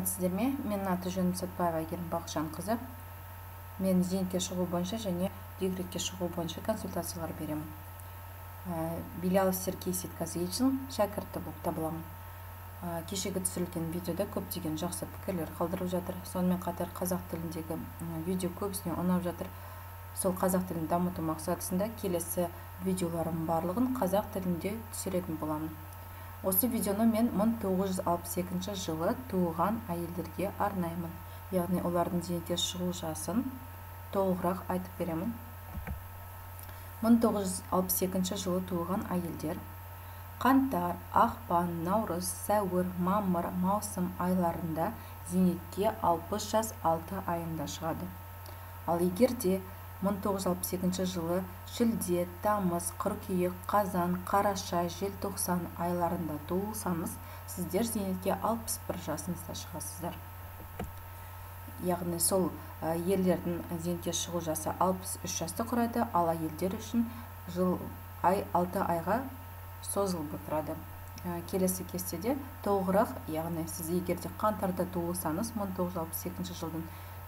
Сіздер ме? Менің аты жөнім Сатпаева Әйгерім Бақытжанқызы. Мен зейнетке шығу бойынша және декретке шығу бойынша консультациялар беремін. Белялов Сергей Ситказевичтің шәкірті болып табыламын. Кешегі түсірілген видеода көптеген жақсы пікірлер қалдырып жатыр. Сонымен қатар қазақ тіліндегі видео көбісіне ұнап жатыр. Сол қазақ тілін дамыту мақсатында келесі видеоларым барлығын қазақ тілінде түсіретін боламын. Осы видеоны мен 1962 жылы туылған әйелдерге арнаймын. Яғни олардың зейнетке шығу жасын толығырақ айтып беремін. 1962 жылы туылған әйелдер қаңтар, ақпан, наурыз, сәуір, мамыр, маусым айларында зейнетке 60 жас 6 айында шығады. Ал егер де 1962 жылы шілде, тамыз, қыркүйек, қазан, қараша, желтоқсан айларында туылсаңыз, сіздер зейнетке 61 жасыңызда шығасыздар. Яғни сол ерлердің зейнетке шығу жасы 63 жасты құрайды, ал әйелдер үшін жыл 6 айға созылып отырады. Келесі кестеде толығырақ, яғни сіз егер де қаңтарда туылсаңыз, 1962 жылдың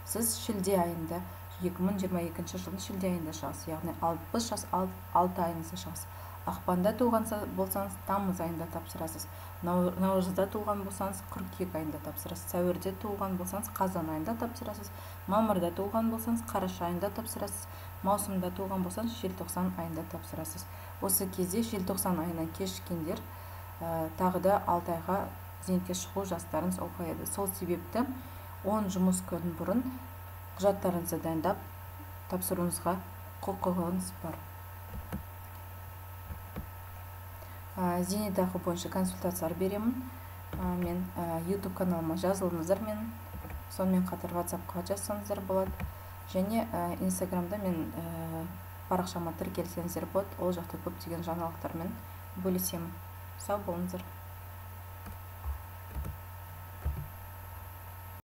сіз шілде айында 2022 жылдың шілде айында шығасыз, яғни 60 жас 6 айыңызда шығасыз. Ақпанда туған болсаңыз, тамыз айында тапсырасыз. Наурызда туған болсаңыз, қыркүйек айында тапсырасыз. Сәуірде туған болсаңыз, қазан айында тапсырасыз. Мамырда туған болсаңыз, қараша айында тапсырасыз. Маусымда туған болсаңыз, желтоқсан айында тапсырасыз. Осы кезде желтоқсан айынан кешіккендер тағы да 6 айға зейнетке шығу жастарыңыз ұлғаяды. Сол себепті 10 жұмыс күн бұрын құжаттарыңызды дайындап тапсыруыңызға құқығыңыз бар. Зейнетақы бойынша консультациялар беремін. Мен YouTube каналыма жазылыңыздар мен. Сонымен қатар WhatsApp-қа жазсаңыздар болады. Және Instagram-да мен парақшама тіркелсеңіздер болады. Ол жақта көптеген жаңалықтармен бөлісемін. Сау болыңыздар.